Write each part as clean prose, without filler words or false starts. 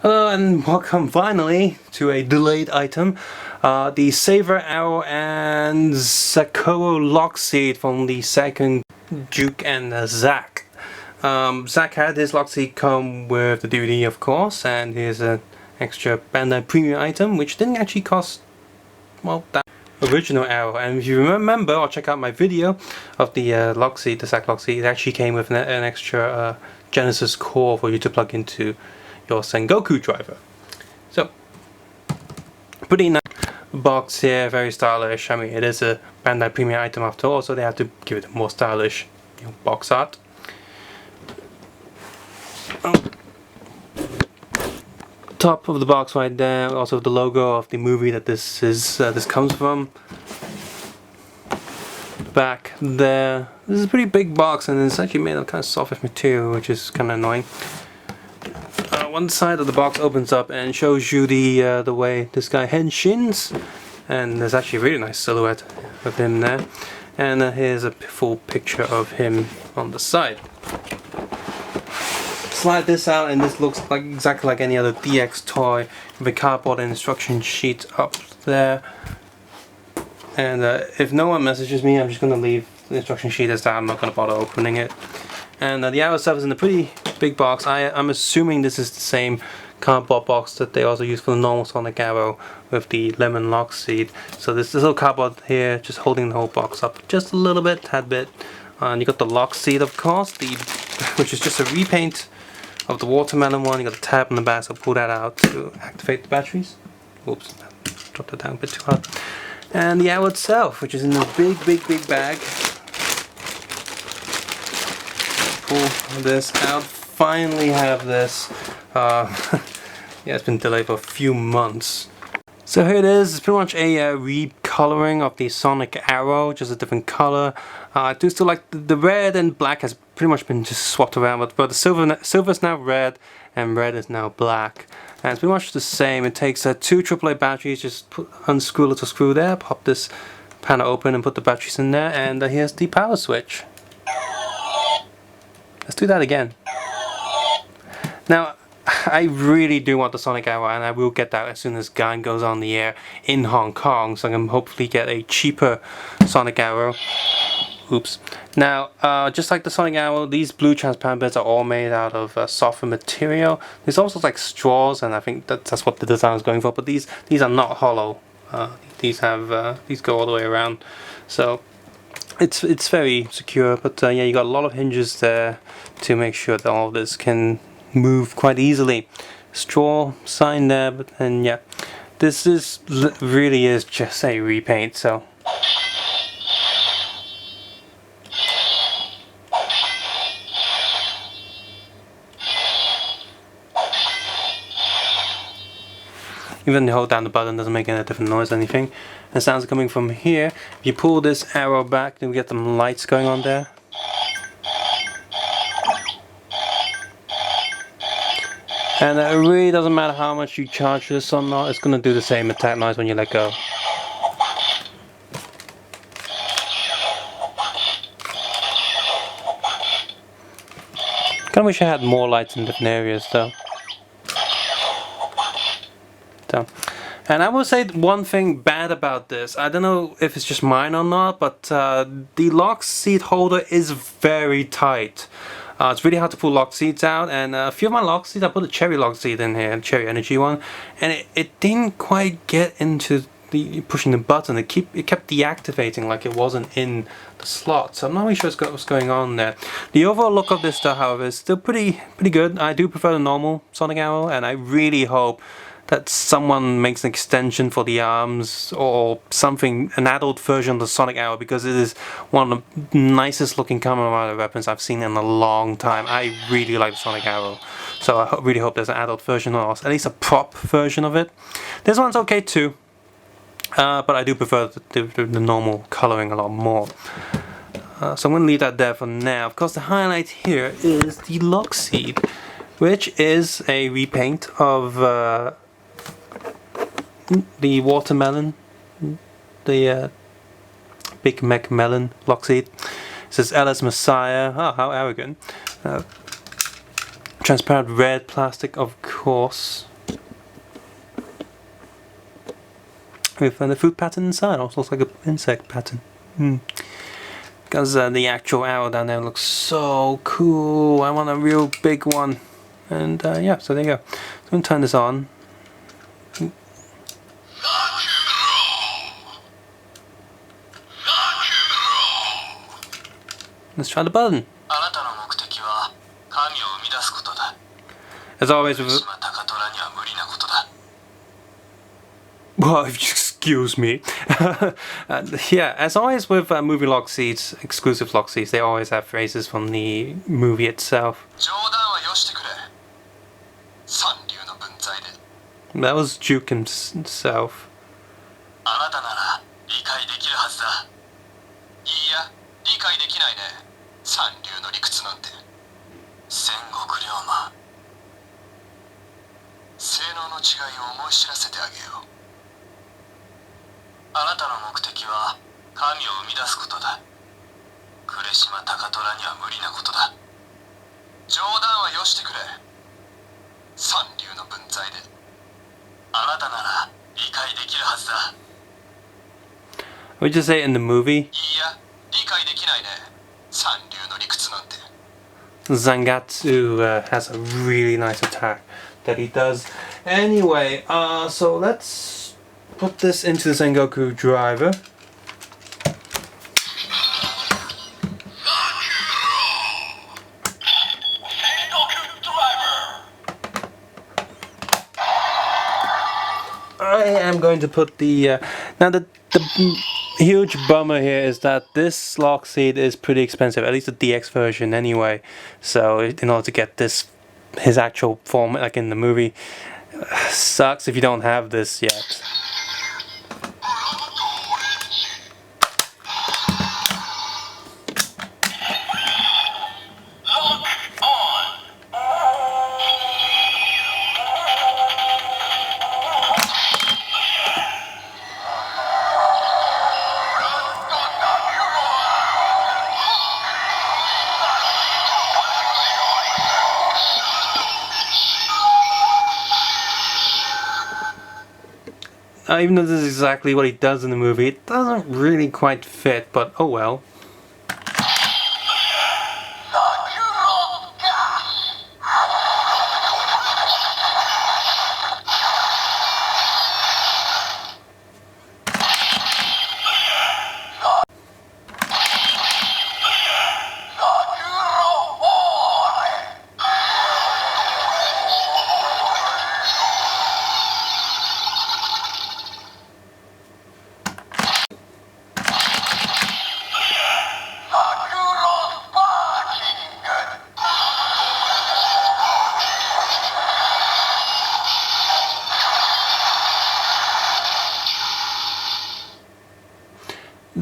Hello and welcome finally to a delayed item. The Saber Arrow and Zakuro Lockseed from the second Duke and Zack. Zack had his Lockseed come with the DVD, of course, and here's an extra Bandai premium item which didn't actually cost, well, that original arrow. And if you remember, or check out my video of the Lockseed, the Zack Lockseed, it actually came with an extra Genesis core for you to plug into your Sengoku driver. So, pretty nice box here, very stylish. I mean, it is a Bandai premium item after all, so they have to give it a more stylish, box art. Top of the box right there, also the logo of the movie that this comes from. Back there, this is a pretty big box, and it's actually made of kind of softish material, which is kind of annoying. One side of the box opens up and shows you the way this guy henshins, and there's actually a really nice silhouette of him there. And here's a full picture of him on the side. Slide this out, and this looks like exactly like any other DX toy with a cardboard instruction sheet up there. And if no one messages me, I'm just going to leave the instruction sheet as that. I'm not going to bother opening it. And the arrow itself is in a pretty big box. I'm assuming this is the same cardboard box that they also use for the normal Sonic Arrow with the lemon Lockseed. So this little cardboard here just holding the whole box up just a little bit, tad bit. And you got the Lockseed, of course, which is just a repaint of the watermelon one. You got the tab on the back, so pull that out to activate the batteries. Oops, dropped it down a bit too hard. And the arrow itself, which is in a big bag. Pull this out. Finally have this. Yeah, it's been delayed for a few months. So here it is. It's pretty much a recoloring of the Sonic Arrow, just a different color. I do still like the red and black has pretty much been just swapped around, but the silver is now red and red is now black. And it's pretty much the same. It takes two AAA batteries. Just unscrew a little screw there, pop this panel open, and put the batteries in there. And here's the power switch. Let's do that again. Now, I really do want the Sonic Arrow, and I will get that as soon as Gaim goes on the air in Hong Kong, so I can hopefully get a cheaper Sonic Arrow. Oops. Now, just like the Sonic Arrow, these blue transparent bits are all made out of softer material. There's also like straws, and I think that's what the design is going for, but these are not hollow. These go all the way around. So it's very secure, but yeah, you got a lot of hinges there to make sure that all of this can move quite easily. Straw sign there, but and yeah, this really is just a repaint. So even hold down the button doesn't make any different noise or anything. And sounds are coming from here. If you pull this arrow back, then we get some lights going on there. And it really doesn't matter how much you charge this or not, it's going to do the same attack noise when you let go. Kinda wish I had more lights in different areas though. And I will say one thing bad about this. I don't know if it's just mine or not, but the Lockseed holder is very tight. It's really hard to pull Lockseeds out, and a few of my Lockseeds, I put a Cherry Lockseed in here, Cherry Energy one, and it didn't quite get into the pushing the button. It kept deactivating like it wasn't in the slot. So I'm not really sure what's going on there. The overall look of this, however, is still pretty good. I do prefer the normal Sonic Arrow, and I really hope that someone makes an extension for the arms or something, an adult version of the Sonic Arrow, because it is one of the nicest looking Kamen Rider weapons I've seen in a long time. I really like the Sonic Arrow, so I really hope there's an adult version or at least a prop version of it. This one's okay too, but I do prefer the normal coloring a lot more. So I'm going to leave that there for now. Of course, the highlight here is the Lockseed, which is a repaint of the watermelon, the Big Mac Melon Lockseed. It says LS Messiah. Oh, how arrogant. transparent red plastic, of course. With the food pattern inside, also looks like an insect pattern. Because the actual arrow down there looks so cool. I want a real big one. And yeah, so there you go. So I'm going to turn this on. Let's try the button. As always with... Well, excuse me. Yeah, as always with movie Lockseeds, exclusive Lockseeds, they always have phrases from the movie itself. That was Duke himself. Would you say in the movie? Zangatsu has a really nice attack that he does. Anyway, so let's put this into the Sengoku driver. I am going to put the now the huge bummer here is that this Lockseed is pretty expensive, at least the DX version anyway. So in order to get this, his actual form like in the movie, sucks if you don't have this yet. Even though this is exactly what he does in the movie, it doesn't really quite fit, but oh well.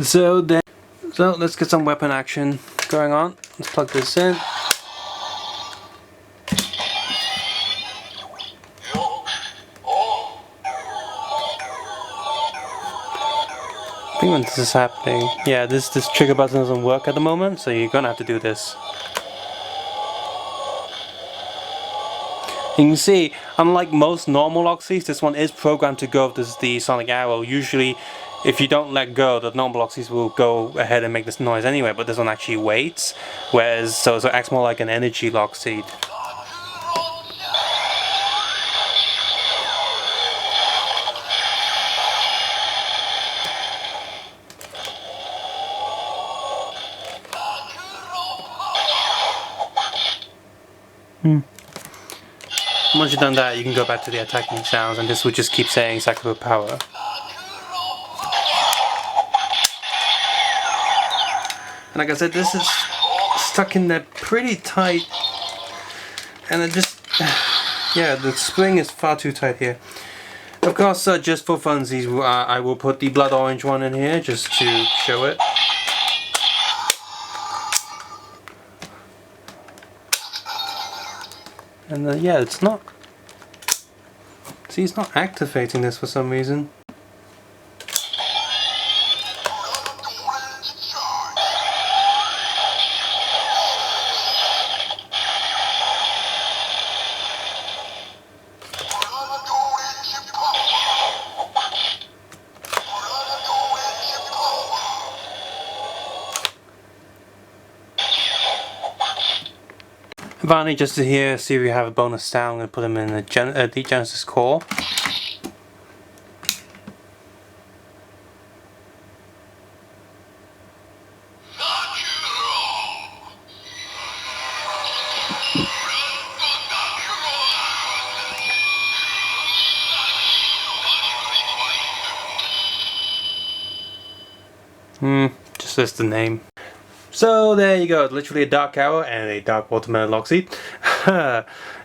So let's get some weapon action going on. Let's plug this in. I think when this is happening, yeah, this trigger button doesn't work at the moment, so you're gonna have to do this. You can see, unlike most normal Lockseeds, this one is programmed to go with the sonic arrow. Usually, if you don't let go, the normal Lockseeds will go ahead and make this noise anyway, but this one actually waits, whereas so it acts more like an energy Lockseed. Once you've done that, you can go back to the attacking sounds, and this will just keep saying Zakuro power. And like I said, this is stuck in there pretty tight, and it just, yeah, the spring is far too tight here. Of course, just for funsies, I will put the blood orange one in here just to show it. And yeah, it's not, see, it's not activating this for some reason. Finally, just to hear, see if we have a bonus sound, I'm going to put them in the Genesis core. Just as the name. So there you go, literally a dark hour and a dark watermelon Lockseed.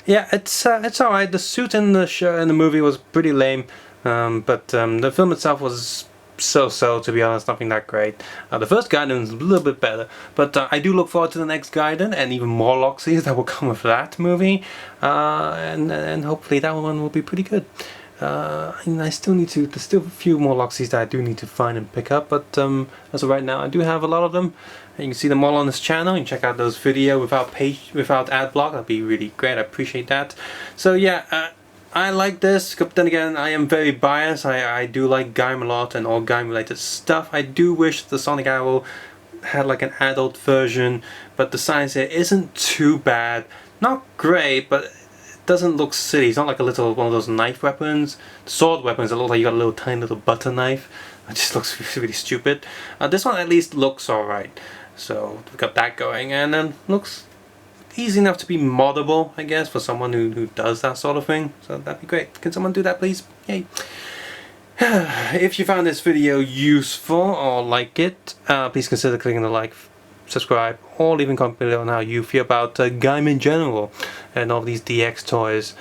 Yeah, it's alright. The suit in the show and the movie was pretty lame, but the film itself was so-so, to be honest, nothing that great. The first Gaiden was a little bit better, but I do look forward to the next Gaiden and even more Lockseeds that will come with that movie, and hopefully that one will be pretty good. I still need to, there's still a few more Lockseeds that I do need to find and pick up, but as of right now I do have a lot of them, and you can see them all on this channel. You can check out those videos without ad block. That'd be really great, I appreciate that. So yeah, I like this, but then again I am very biased. I do like Gaim a lot and all Gaim related stuff. I do wish the Sonic Owl had like an adult version, but the science here isn't too bad. Not great, but doesn't look silly. It's not like a little one of those knife weapons, sword weapons that look like you got a little tiny little butter knife. It just looks really stupid. This one at least looks alright, so we've got that going, and then looks easy enough to be moddable, I guess, for someone who does that sort of thing. So that'd be great. Can someone do that, please? Yay! If you found this video useful or like it, please consider clicking the like, subscribe, or leaving a comment below on how you feel about Gaim in general and all these DX toys.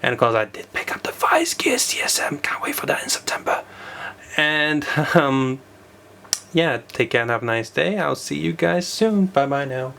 And of course I did pick up the Vice Gear CSM, can't wait for that in September. And yeah, take care and have a nice day. I'll see you guys soon. Bye bye now.